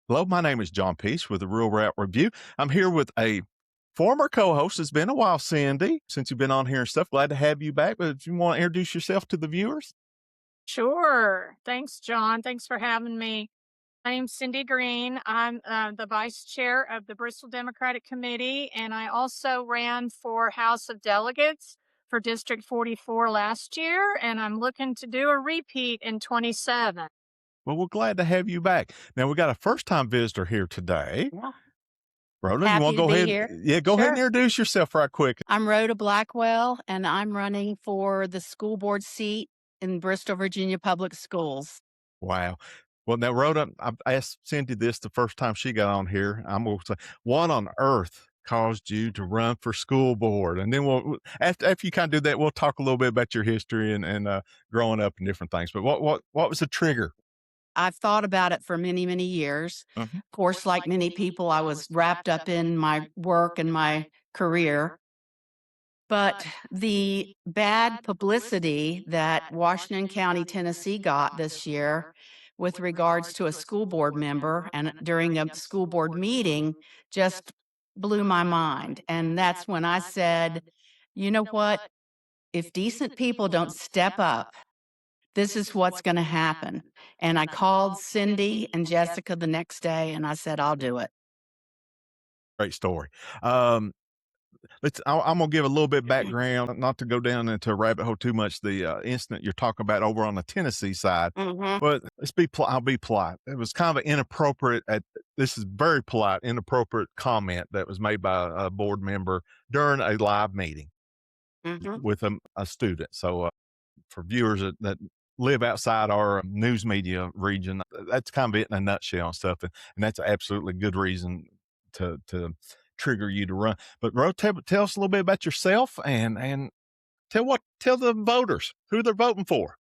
Hello, my name is John Peace with the Rural Route Review. I'm here with a former co-host. It's been a while, Cindy, since you've been on here and stuff. Glad to have you back. But if you want to introduce yourself to the viewers. Sure. Thanks, John. Thanks for having me. My name's Cindy Green. I'm the vice chair of the Bristol Democratic Committee, and I also ran for House of Delegates for District 44 last year, and I'm looking to do a repeat in 27. Well, we're glad to have you back. Now we got a first-time visitor here today. Yeah. Rhoda, you want Happy to to go be ahead? here. Yeah, go ahead and Sure. introduce yourself right quick. I'm Rhoda Blackwell, and I'm running for the school board seat in Bristol, Virginia Public Schools. Wow. Well, now, Rhoda, I asked Cindy this the first time she got on here. I'm going to say, what on earth caused you to run for school board? And then after you kind of do that, we'll talk a little bit about your history and growing up and different things. But what was the trigger? I've thought about it for many, many years. Mhm. Of course, like many people, I was wrapped up in my work and my career. But the bad publicity that Washington County, Tennessee got this year with regards to a school board member and during a school board meeting just blew my mind. And that's when I said, you know what? If decent people don't step up, this is what's going to happen. And I called Cindy and Jessica the next day and I said, I'll do it. Great story. Um, I'm gonna give a little bit background, not to go down into a rabbit hole too much. The incident you're talking about over on the Tennessee side, Hmm. but I'll be polite. It was kind of an inappropriate. This is very polite, inappropriate comment that was made by a board member during a live meeting Hmm. with a student. So for viewers that live outside our news media region, that's kind of it in a nutshell and stuff. And that's absolutely good reason to trigger you to run. But Ro, tell us a little bit about yourself and tell the voters who they're voting for.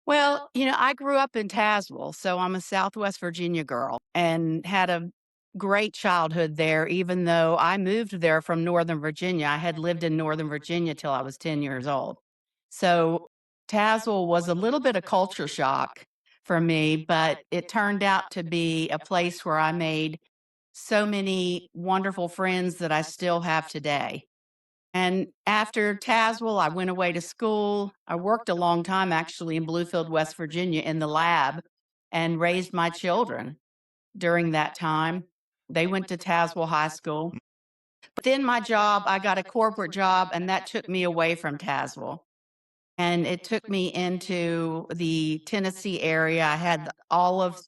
Well, I grew up in Tazewell, so I'm a Southwest Virginia girl and had a great childhood there, even though I moved there from Northern Virginia. I had lived in Northern Virginia till I was 10 years old. So Tazewell was a little bit of culture shock for me, but it turned out to be a place where I made so many wonderful friends that I still have today. And after Tazewell, I went away to school. I worked a long time actually in Bluefield, West Virginia in the lab and raised my children during that time. They went to Tazewell High School. But then my job, I got a corporate job, and that took me away from Tazewell. And it took me into the Tennessee area. I had all of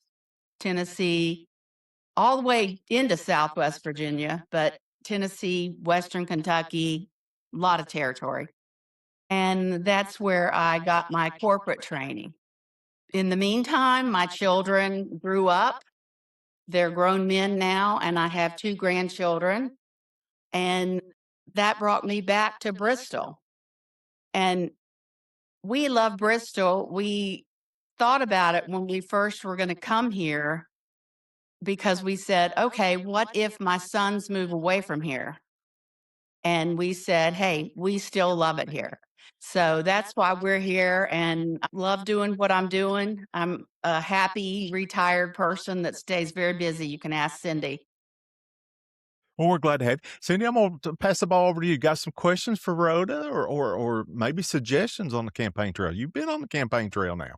Tennessee, all the way into Southwest Virginia, but Tennessee, Western Kentucky, a lot of territory. And that's where I got my corporate training. In the meantime, my children grew up. They're grown men now, and I have two grandchildren. And that brought me back to Bristol. And we love Bristol. We thought about it when we first were going to come here because we said, okay, what if my sons move away from here? And we said, hey, we still love it here. So that's why we're here and I love doing what I'm doing. I'm a happy retired person that stays very busy. You can ask Cindy. Well, we're glad to have you. Cindy, I'm going to pass the ball over to you. Got some questions for Rhoda or maybe suggestions on the campaign trail? You've been on the campaign trail now.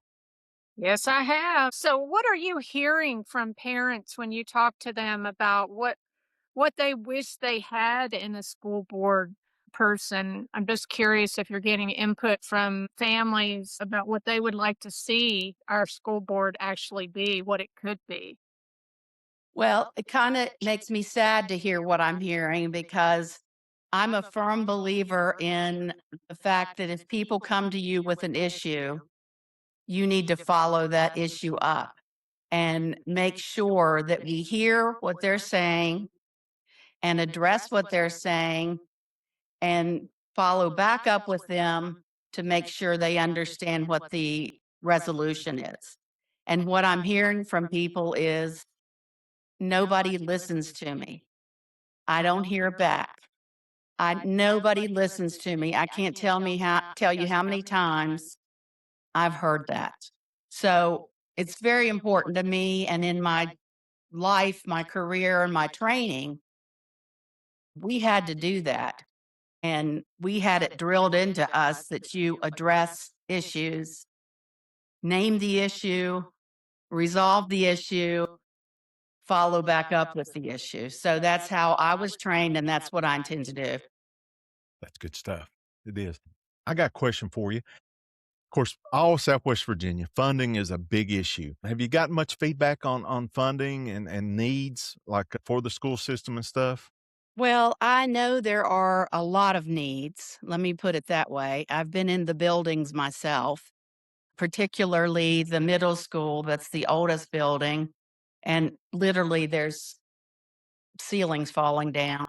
Yes, I have. So, what are you hearing from parents when you talk to them about what they wish they had in a school board person? I'm just curious if you're getting input from families about what they would like to see our school board actually be, what it could be. Well, it kind of makes me sad to hear what I'm hearing because I'm a firm believer in the fact that if people come to you with an issue, you need to follow that issue up and make sure that we hear what they're saying and address what they're saying and follow back up with them to make sure they understand what the resolution is. And what I'm hearing from people is nobody listens to me. I don't hear back. Nobody listens to me. I can't tell you how many times I've heard that. So it's very important to me and in my life, my career, and my training, we had to do that. And we had it drilled into us that you address issues, name the issue, resolve the issue, follow back up with the issue. So that's how I was trained, and that's what I intend to do. That's good stuff. It is. I got a question for you. Of course, all Southwest Virginia, funding is a big issue. Have you gotten much feedback on funding and needs like for the school system and stuff? Well, I know there are a lot of needs. Let me put it that way. I've been in the buildings myself, particularly the middle school, that's the oldest building. And literally, there's ceilings falling down.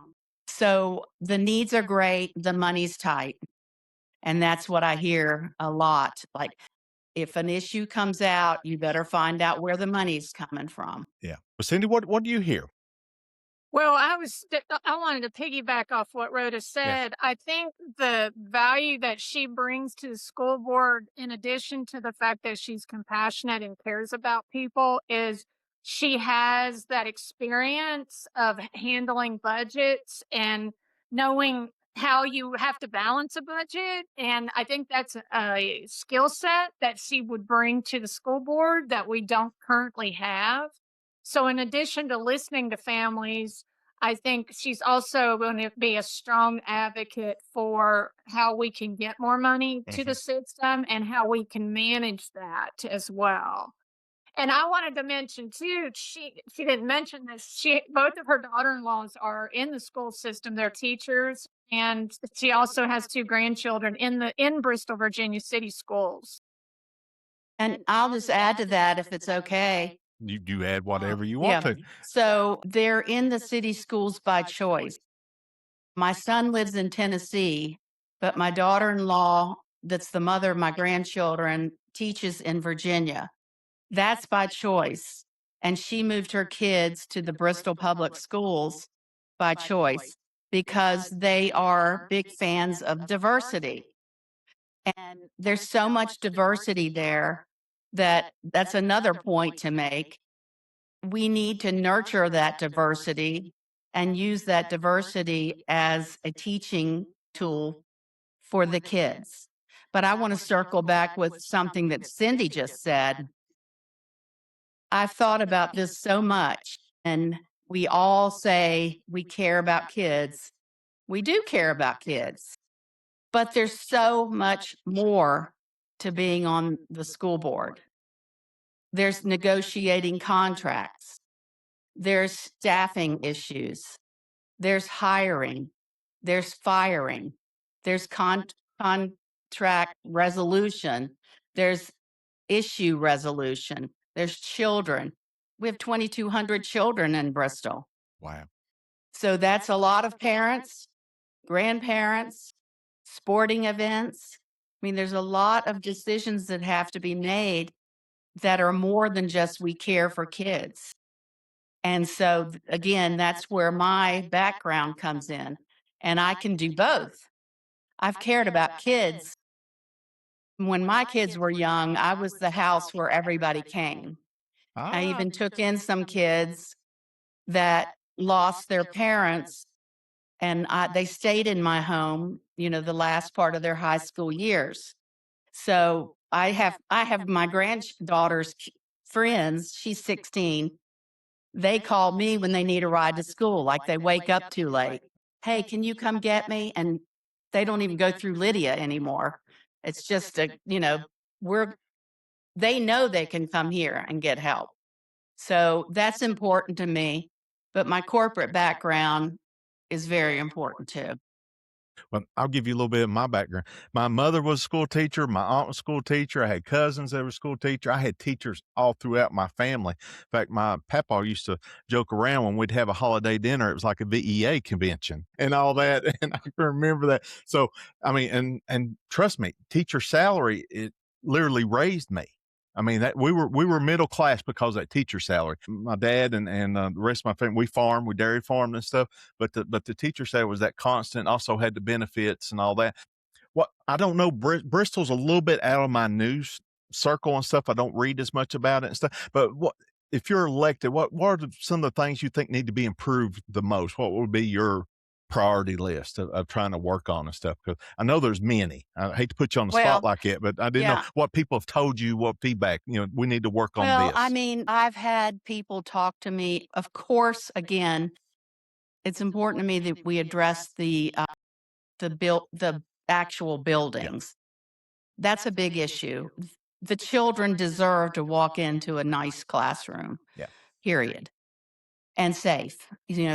So the needs are great, the money's tight. And that's what I hear a lot. Like, if an issue comes out, you better find out where the money's coming from. Yeah. Well, Cindy, what do you hear? Well, I wanted to piggyback off what Rhoda Yeah. said. I think the value that she brings to the school board, in addition to the fact that she's compassionate and cares about people, is she has that experience of handling budgets and knowing how you have to balance a budget. And I think that's a skill set that she would bring to the school board that we don't currently have. So, in addition to listening to families, I think she's also going to be a strong advocate for how we can get more money to the Mhm. system and how we can manage that as well. And I wanted to mention too, she didn't mention this. She Both of her daughter-in-laws are in the school system. They're teachers, and she also has two grandchildren in Bristol, Virginia city schools. And I'll just add to that if it's okay. You add whatever you want Yeah. to. So they're in the city schools by choice. My son lives in Tennessee, but my daughter in law, that's the mother of my grandchildren, teaches in Virginia. That's by choice. And she moved her kids to the Bristol Public Schools by choice because they are big fans of diversity. And there's so much diversity there that that's another point to make. We need to nurture that diversity and use that diversity as a teaching tool for the kids. But I want to circle back with something that Cindy just said. I've thought about this so much, and we all say we care about kids. We do care about kids, but there's so much more to being on the school board. There's negotiating contracts, there's staffing issues, there's hiring, there's firing, there's contract resolution, there's issue resolution, there's children. We have 2,200 children in Bristol. Wow. So that's a lot of parents, grandparents, sporting events. I mean, there's a lot of decisions that have to be made that are more than just we care for kids. And so, again, that's where my background comes in. And I can do both. I've cared about kids. When my kids were young, I was the house where everybody came. I Ah, even took in some kids that lost their parents, and they stayed in my home, the last part of their high school years. So I have my granddaughter's friends. She's 16. They call me when they need a ride to school, like they wake up too late. Hey, can you come get me? And they don't even go through Lydia anymore. It's just we're they know they can come here and get help. So that's important to me. But my corporate background is very important too. well, I'll give you a little bit of my background. My mother was a school teacher. My aunt was a school teacher. I had cousins that were school teacher. I had teachers all throughout my family. In fact, my papa used to joke around when we'd have a holiday dinner. It was like a VEA convention and all that. And I can remember that. So, I mean, and trust me, teacher salary, it literally raised me. I mean that we were middle class because of that teacher salary. My dad and the rest of my family, we farmed, we dairy farmed and stuff, but the teacher said was that constant, also had the benefits and all that. What I don't know, Bristol's a little bit out of my news circle and stuff. I don't read as much about it and stuff. But if you're elected, what are some of the things you think need to be improved the most? What would be your priority list of trying to work on and stuff? Because I know there's many. I hate to put you on the spot Well, like that, but I didn't know yeah. what people have told you, what feedback, we need to work on Well, I this. mean, I've had people talk to me. Of course, again, it's important to me that we address the actual Yeah. buildings. That's a big issue. The children deserve to walk into a nice classroom, Yeah. period, and safe.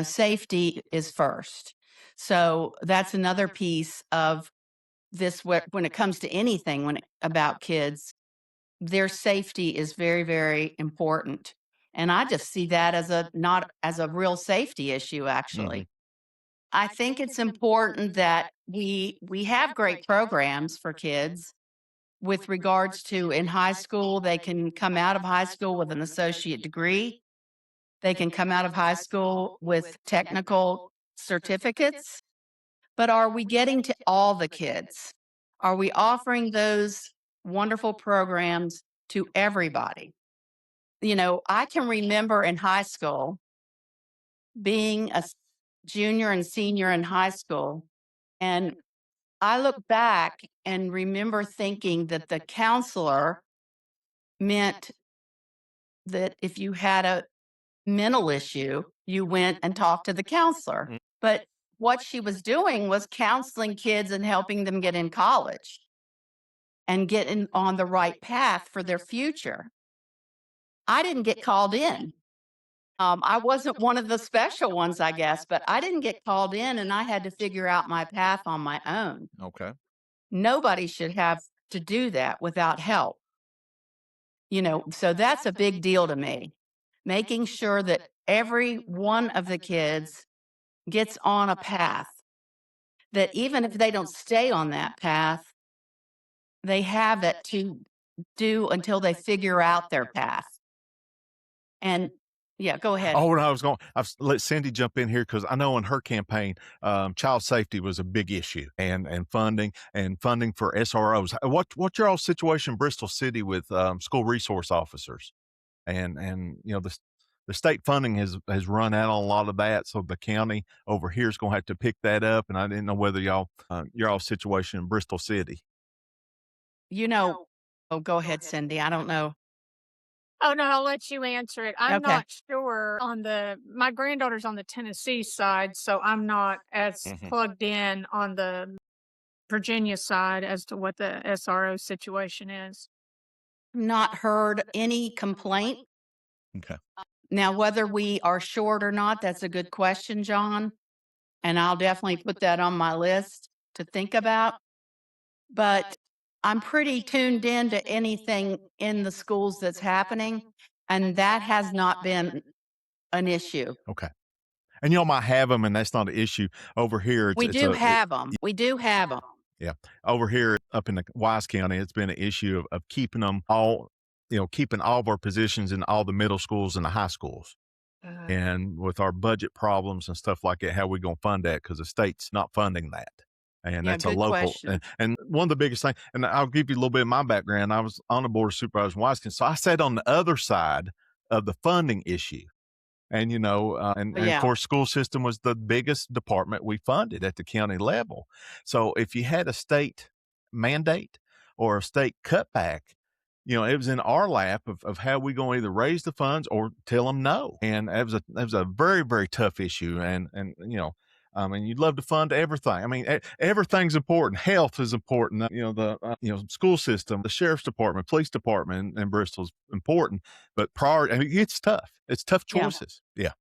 Safety is first. So that's another piece of this when it comes to anything about kids, their safety is very, very important. And I just see that as a not as a real safety issue, Mhm. actually. I think it's important that we have great programs for kids with regards to in high school, they can come out of high school with an associate degree. They can come out of high school with technical certificates. But are we getting to all the kids? Are we offering those wonderful programs to everybody? I can remember in high school being junior and senior in high school, and I look back and remember thinking that the counselor meant that if you had a mental issue, you went and talked to the counselor. Mm. But what she was doing was counseling kids and helping them get in college and get on the right path for their future. I didn't get called in. I wasn't one of the special ones, I guess, but I didn't get called in and I had to figure out my path on my own. Okay. Nobody should have to do that without help. So that's a big deal to me. Making sure that every one of the kids gets on a path, that even if they don't stay on that path, they have it to do until they figure out their path. And yeah, go ahead. Oh, no, let Cindy jump in here because I know in her campaign, child safety was a big issue and funding for SROs. What's your all situation in Bristol City with school resource officers? And the state funding has run out on a lot of that, so the county over here is going to have to pick that up. And I didn't know whether your all situation in Bristol City. You know, oh, go ahead, Cindy. I don't know. Oh, no, I'll let you answer it. I'm Okay. not sure my granddaughter's on the Tennessee side, so I'm not as Mhm. plugged in on the Virginia side as to what the SRO situation is. Not heard any complaint. Okay. Now, whether we are short or not, that's a good question, John. And I'll definitely put that on my list to think about. But I'm pretty tuned in to anything in the schools that's happening. And that has not been an issue. Okay. And y'all might have them, and that's not an issue over here. We do have them. We do have them. Yeah. Over here up in the Wise County, it's been an issue of keeping them all, keeping all of our positions in all the middle schools and the high schools. And with our budget problems and stuff like that, how we going to fund that? Because the state's not funding that. And Yeah, that's a good local. question. And one of the biggest things, and I'll give you a little bit of my background. I was on the board of supervisors in Wise County. So I sat on the other side of the funding issue. And, and of Yeah. course, school system was the biggest department we funded at the county level. So if you had a state mandate or a state cutback, it was in our lap of how we going to either raise the funds or tell them no. And that was a very, very tough issue. I mean, you'd love to fund everything. I mean, everything's important. Health is important. School system, the sheriff's department, police department in Bristol's important, but priority, I mean, it's tough. It's tough Yeah. choices. Yeah.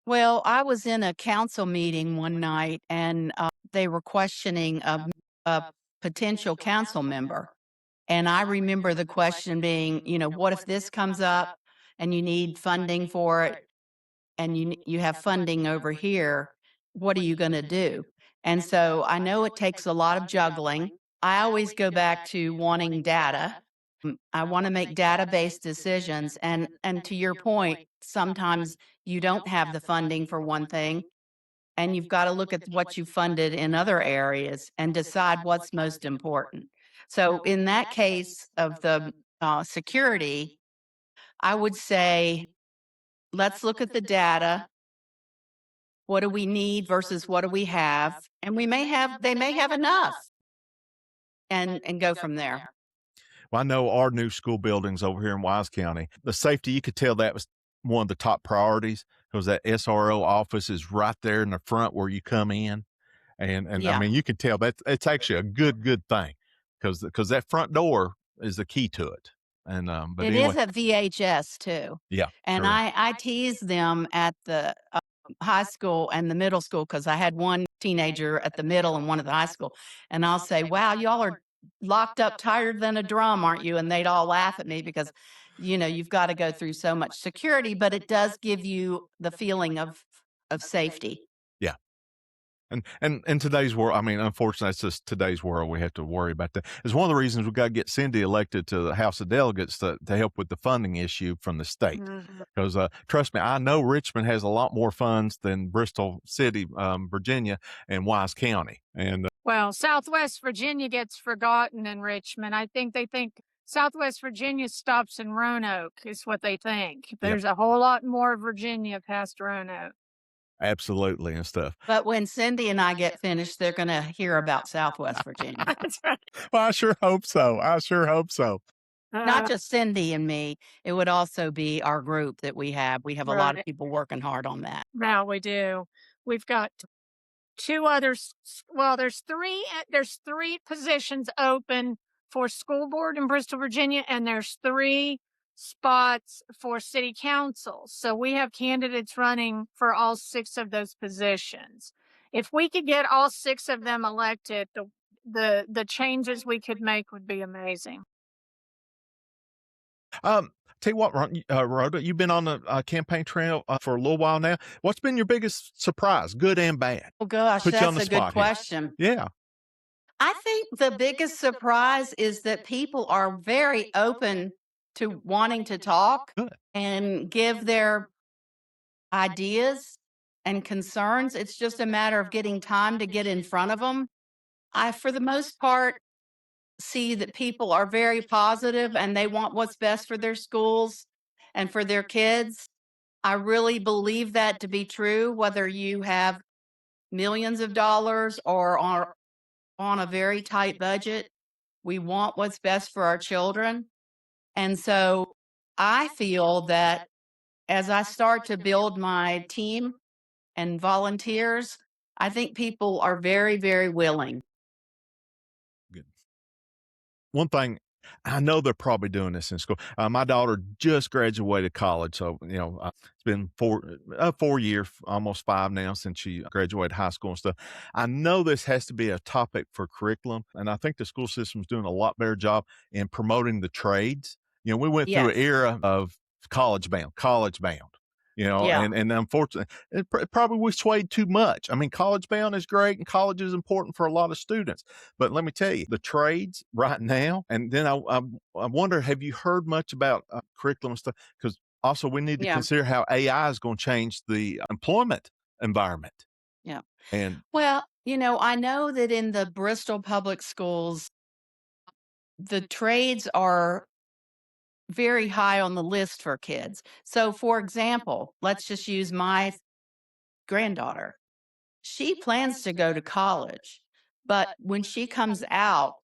Well, I was in a council meeting one night and they were questioning a potential council member. And I remember the question being, what if this comes up and you need funding for it and you have funding over here? What are you going to do? And so I know it takes a lot of juggling. I always go back to wanting data. I want to make data-based decisions. And to your point, sometimes you don't have the funding for one thing, and you've got to look at what you funded in other areas and decide what's most important. So in that case of the security, I would say let's look at the data. What do we need versus what do we have? And they may have enough and go from there. Well, I know our new school buildings over here in Wise County, the safety, you could tell that was one of the top priorities because that SRO office is right there in the front where you come in. And I Yeah, mean, you can tell that it's actually a good thing because that front door is the key to it. But it anyway, is at VHS too. yeah, And sure is. I tease them at the high school and the middle school because I had one teenager at the middle and one at the high school. And I'll say, wow, y'all are locked up tighter than a drum, aren't you? And they'd all laugh at me because, you've got to go through so much security, but it does give you the feeling of safety. Yeah. And in today's world, I mean, unfortunately, it's just today's world. We have to worry about that. It's one of the reasons we got to get Cindy elected to the House of Delegates to help with the funding issue from the state. Mhm. Because trust me, I know Richmond has a lot more funds than Bristol City, Virginia, and Wise County. And Well, Southwest Virginia gets forgotten in Richmond. I think they think Southwest Virginia stops in Roanoke, is what they think. yeah, There's a whole lot more Virginia past Roanoke. absolutely and stuff. But when Cindy and I get finished, they're going to hear about Southwest Virginia. That's right. Well, I sure hope so. I sure hope so. Not Uh, just Cindy and me, it would also be our group that we have. We have a lot of right. people working hard on that. Now we do. We've got two others. Well, there's three positions open for school board in Bristol, Virginia, and there's three spots for city council. So we have candidates running for all six of those positions. If we could get all six of them elected, the changes we could make would be amazing. Tell you what, Rhoda, you've been on the campaign trail for a little while now. What's been your biggest surprise, good and bad? Oh gosh, Put you on that's the a good spot here. question. Yeah, I think the biggest surprise is that people are very open to wanting to talk good. and give their ideas and concerns. It's just a matter of getting time to get in front of them. I, for the most part, see that people are very positive and they want what's best for their schools and for their kids. I really believe that to be true, whether you have millions of dollars or are on a very tight budget. We want what's best for our children. And so I feel that as I start to build my team and volunteers, I think people are very, very willing. Good. One thing, I know they're probably doing this in school. My daughter just graduated college, so it's been 4 years, almost 5 now since she graduated high school and stuff. I know this has to be a topic for curriculum, and I think the school system's doing a lot better job in promoting the trades. We went through an Yes. era of college bound. Yeah. And unfortunately, probably we swayed too much. I mean, college bound is great, and college is important for a lot of students. But let me tell you, the trades right now, and then I wonder, have you heard much about curriculum stuff? Because also we need to Yeah. consider how AI is going to change the employment environment. Yeah. And Well, I know that in the Bristol public schools, the trades are very high on the list for kids. So, for example, let's just use my granddaughter. She plans to go to college, but when she comes out,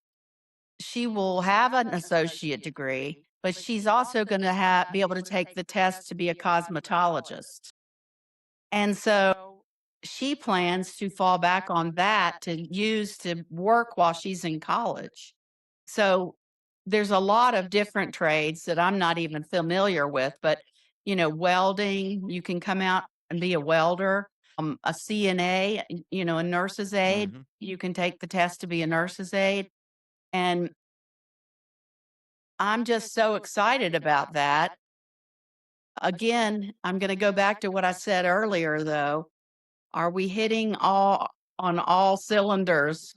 she will have an associate degree, but she's also going to be able to take the test to be a cosmetologist. And so she plans to fall back on that to use to work while she's in college. So there's a lot of different trades that I'm not even familiar with, but welding, you can come out and be a welder, a CNA, a nurse's aide, Mhm. you can take the test to be a nurse's aide. And I'm just so excited about that. Again, I'm going to go back to what I said earlier, though. Are we hitting all on all cylinders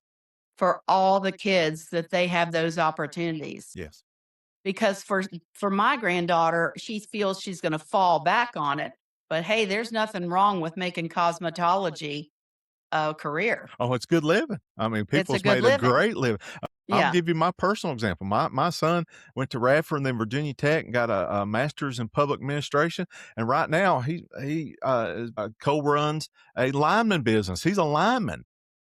for all the kids that they have those opportunities? Yes. Because for my granddaughter, she feels she's going to fall back on it. But hey, there's nothing wrong with making cosmetology a career. Oh, it's good living. I mean, It's a people's good made a living. great living. I'll Yeah. give you my personal example. My son went to Radford and then Virginia Tech and got a master's in public administration, and right now he co-runs a lineman business. He's a lineman.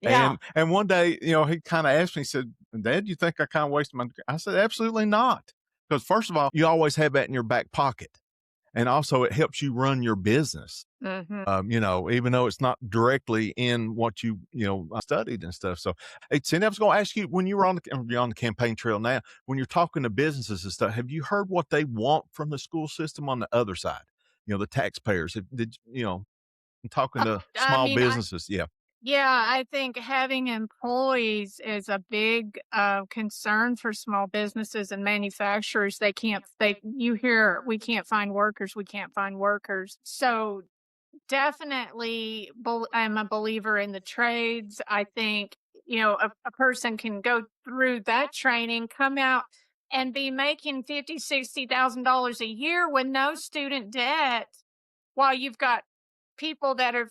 Yeah. And one day, he kinda asked me, he said, "Dad, you think I kinda wasted my" I said, "Absolutely not, because first of all, you always have that in your back pocket, and also it helps you run your business, Mhm. even though it's not directly in what you studied and stuff." So, hey, Cindy, I was gonna ask you, when you were you're on the campaign trail now, when you're talking to businesses and stuff, have you heard what they want from the school system on the other side? The taxpayers. Talking to I small mean, businesses. Yeah. yeah, I think having employees is a big concern for small businesses and manufacturers. You hear, we can't find workers, we can't find workers. So definitely, I'm a believer in the trades. I think, a person can go through that training, come out and be making 50, $60,000 a year with no student debt, while you've got people that have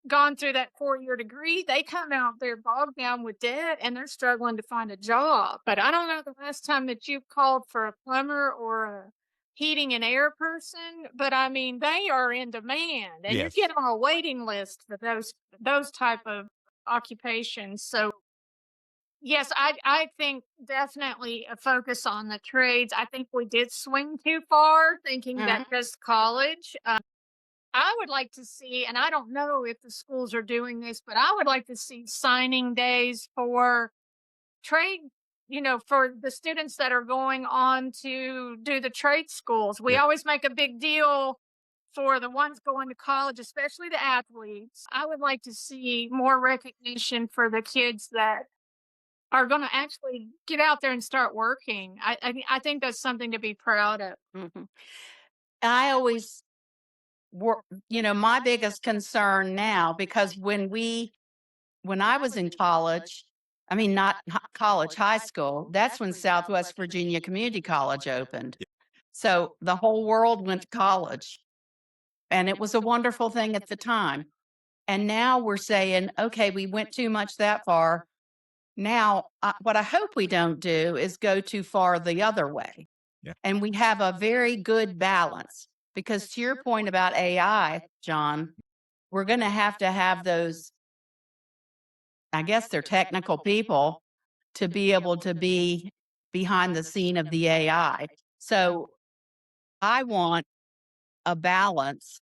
gone through that 4-year degree, they come out, they're bogged down with debt and they're struggling to find a job. But I don't know the last time that you've called for a plumber or a heating and air person, but I mean, they are in demand and you're Yes. getting on a waiting list for those type of occupations. So yes, I think definitely a focus on the trades. I think we did swing too far thinking that Mhm. just college. I would like to see, and I don't know if the schools are doing this, but I would like to see signing days for trade, for the students that are going on to do the trade schools. We Yep. always make a big deal for the ones going to college, especially the athletes. I would like to see more recognition for the kids that are going to actually get out there and start working. I think that's something to be proud of. Mhm. I always my biggest concern now, because when I was in college, I mean, not college, high school, that's when Southwest Virginia Community College opened. So the whole world went to college, and it was a wonderful thing at the time. And now we're saying, okay, we went too much that far. Now, what I hope we don't do is go too far the other way. Yeah. And we have a very good balance, because to your point about AI, John, we're going to have those, I guess they're technical people, to be able to be behind the scene of the AI. So I want a balance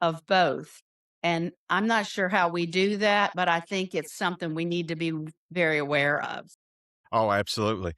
of both. And I'm not sure how we do that, but I think it's something we need to be very aware of. Oh, absolutely.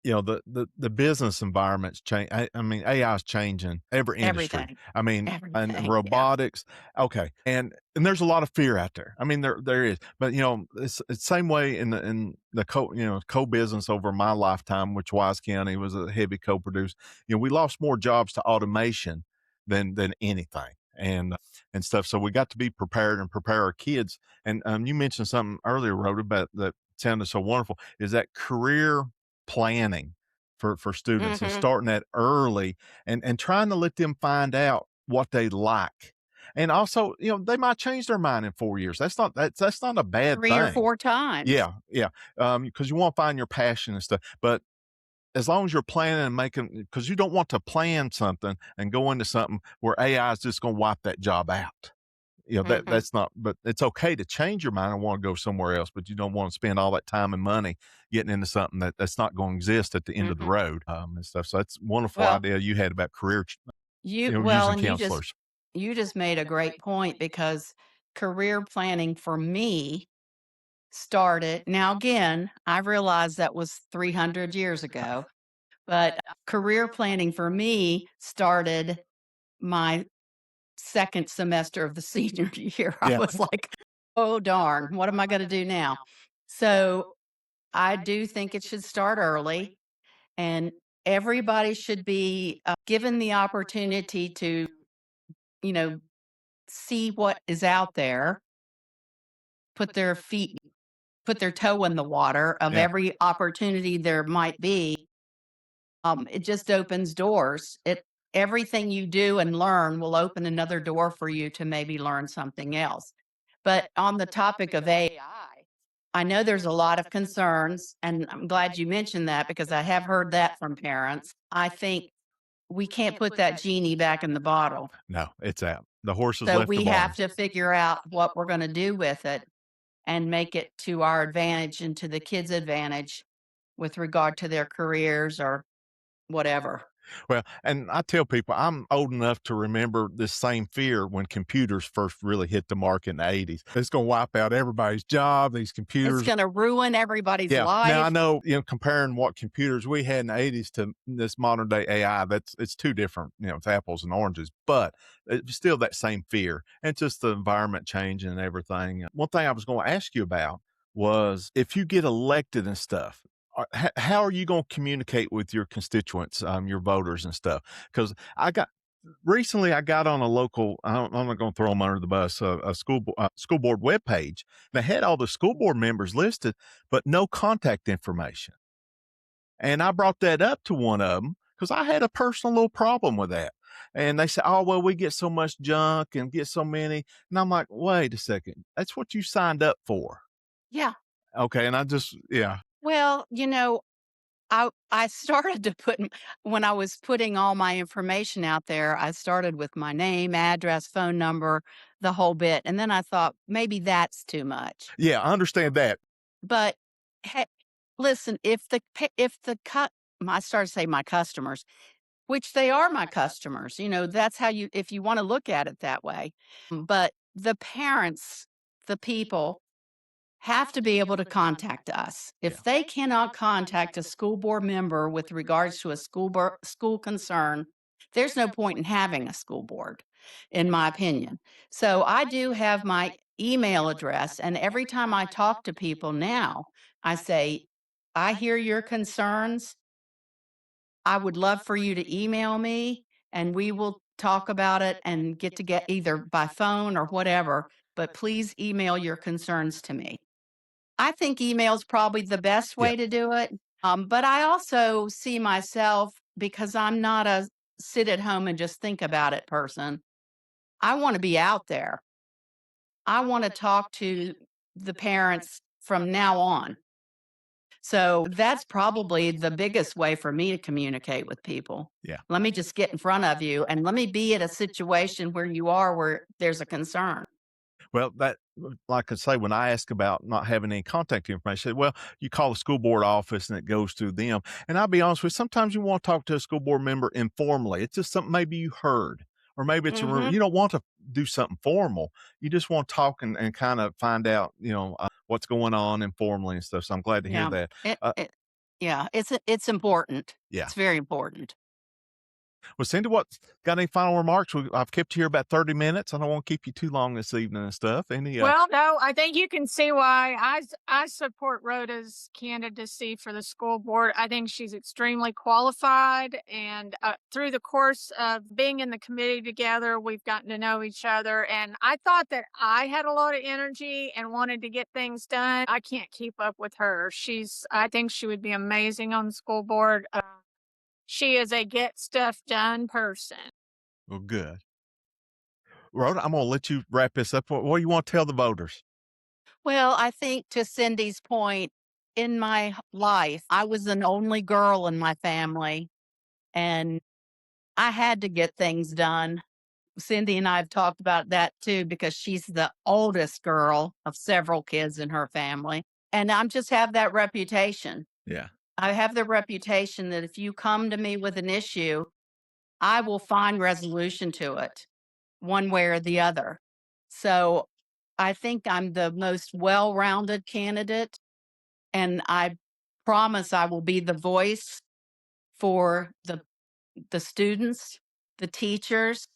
The business environment's change. I mean, AI is changing every industry. Everything, I mean, and everything. Yeah. robotics. Okay, and there's a lot of fear out there. I mean, there is, but it's same way in the co business over my lifetime, which Wise County was a heavy co-producer. We lost more jobs to automation than anything. And stuff. So we got to be prepared and prepare our kids. And you mentioned something earlier, Rhoda, about that sounded so wonderful. Is that career planning for students and Hmm. starting that early and trying to let them find out what they like. And also, they might change their mind in 4 years. That's not a bad 3 or 4 thing. times. Yeah, yeah. Because you wanna find your passion and stuff, but as long as you're planning and making, because you don't want to plan something and go into something where AI is just gonna wipe that job out. Hmm. That's not, but it's okay to change your mind and wanna go somewhere else, but you don't wanna spend all that time and money getting into something that's not gonna exist at the end of the Hmm. road, and stuff. So that's a wonderful Well, idea you had about career well, using and counselors. you just made a great point, because career planning for me started. Now, again, I realize that was 300 years ago, but career planning for me started my second semester of the senior year. I Yeah. was like, oh, darn, what am I going to do now? So I do think it should start early, and everybody should be given the opportunity to, you know, see what is out there, put their feet, put their toe in the water of Yeah. every opportunity there might be. It just opens doors. Everything you do and learn will open another door for you to maybe learn something else. But on the topic of AI, I know there's a lot of concerns, and I'm glad you mentioned that because I have heard that from parents. I think we can't put that genie back in the bottle. No, it's out. The horse has So left the we have barn. to figure out what we're going to do with it and make it to our advantage and to the kids' advantage with regard to their careers or whatever. Well, and I tell people I'm old enough to remember this same fear when computers first really hit the market in the 80s. It's going to wipe out everybody's job. These It's computers. going to ruin everybody's Yeah. Now I life. know, comparing what computers we had in the 80s to this modern day AI, it's two different, it's apples and oranges, but it's still that same fear and just the environment changing and everything. One thing I was going to ask you about was if you get elected and stuff, how are you going to communicate with your constituents, your voters and stuff? Because I got on a local. I'm not going to throw them under the bus. A school board webpage. They had all the school board members listed, but no contact information. And I brought that up to one of them because I had a personal little problem with that. And they said, "Oh well, we get so much junk and get so many." And I'm like, "Wait a second, that's what you signed up for." Yeah. Okay, and I just yeah Well, I started to when I was putting all my information out there, I started with my name, address, phone number, the whole bit. And then I thought maybe that's too much. yeah I understand that. But he listen, if the cut I started to say my customers, which they are my customers, that's how you if you wanna look at it that way. But the parents, the people have to be able to contact us. Yeah. If they cannot contact a school board member with regards to a school concern, there's no point in having a school board, in my opinion. So I do have my email address, and every time I talk to people now, I say, I hear your concerns. I would love for you to email me and we will talk about it and get either by phone or whatever, but please email your concerns to me. I think email is probably the best Yeah. way to do it. But I also see myself because I'm not a sit at home and just think about it person. I want to be out there. I want to talk to the parents from now on. So that's probably the biggest way for me to communicate with people. Yeah. Let me just get in front of you and let me be at a situation where you are where there's a concern. Well, like I say, when I ask about not having any contact information, I say, well, you call the school board office and it goes through them. And I'll be honest with you, sometimes you want to talk to a school board member informally. It's just something maybe you heard, or maybe it's a rumor. Hmm. You don't want to do something formal. You just want to talk and kind of find out, what's going on informally and stuff. So I'm glad to hear Yeah. that. It, Uh, it, yeah. It's important. yeah. It's very important. Well, Cindy, what got any final remarks? I've kept you here about 30 minutes. I don't want to keep you too long this evening and stuff. Well, no, I think you can see why I support Rhoda's candidacy for the school board. I think she's extremely qualified, and through the course of being in the committee together, we've gotten to know each other. And I thought that I had a lot of energy and wanted to get things done. I can't keep up with her. I think she would be amazing on the school board. She is a get stuff done person. Well, good. Rhoda, I'm going to let you wrap this up. What do you want to tell the voters? Well, I think to Cindy's point, in my life, I was an only girl in my family, and I had to get things done. Cindy and I have talked about that too because she's the oldest girl of several kids in her family. And I'm just have that reputation. Yeah. I have the reputation that if you come to me with an issue, I will find resolution to it one way or the other. So I think I'm the most well rounded candidate, and I promise I will be the voice for the students, the teachers,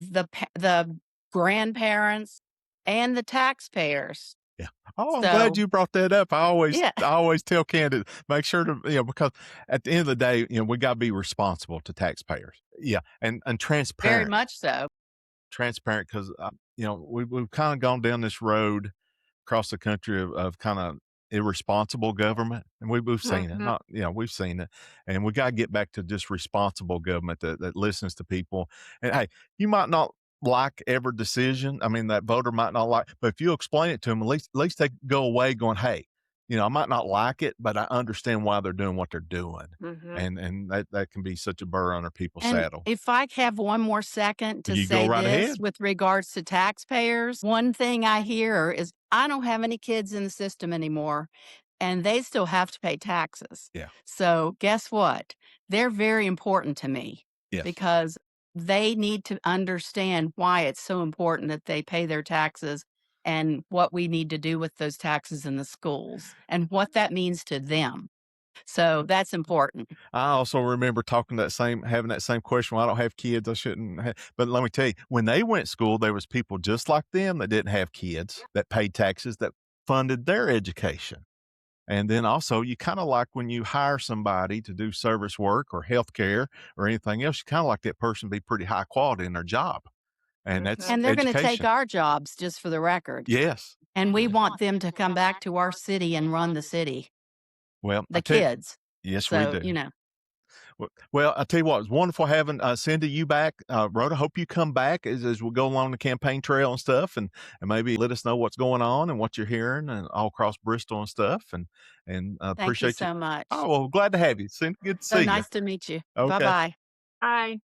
the grandparents, and the taxpayers. Yeah. Oh, I'm glad So, you brought that up. yeah, I always tell candidates, make sure to, because at the end of the day, we got to be responsible to taxpayers. Yeah. And very transparent, much so. transparent. Cause, we've kind of gone down this road across the country of kind of irresponsible government. And we've seen it, Mhm. not, we've seen it. And we got to get back to just responsible government that listens to people. And hey, you might not like every decision. I mean, that voter might not like, but if you explain it to them, at least they go away going, "Hey, I might not like it, but I understand why they're doing what they're doing." Mhm. And that can be such a burr under people's And saddle. if I have one more second to You go say right this ahead. with regards to taxpayers, one thing I hear is I don't have any kids in the system anymore, and they still have to pay taxes. Yeah. So guess what? They're very important to me Yes. because they need to understand why it's so important that they pay their taxes and what we need to do with those taxes in the schools and what that means to them. So that's important. I also remember having that same question. Well, I don't have kids. I shouldn't. But let me tell you, when they went to school, there was people just like them that didn't have kids that paid taxes that funded their education. And then also, you kind of like when you hire somebody to do service work or healthcare or anything else, you kind of like that person to be pretty high quality in their job, and that's Mhm. And they're gonna take education. our jobs, just for the record, Yes. and we Yes. want them to come back to our city and run the city, Well, I the tell you, kids. yes, we So, do. you know, Well, I tell you what, it's wonderful having Cindy you back. Rhoda, hope you come back as we go along the campaign trail and stuff, and maybe let us know what's going on and what you're hearing and all across Bristol and stuff. And thank you appreciate you. so much. Oh well, glad to have you. Good to So see you. nice to meet you. Okay. Bye-bye. Bye.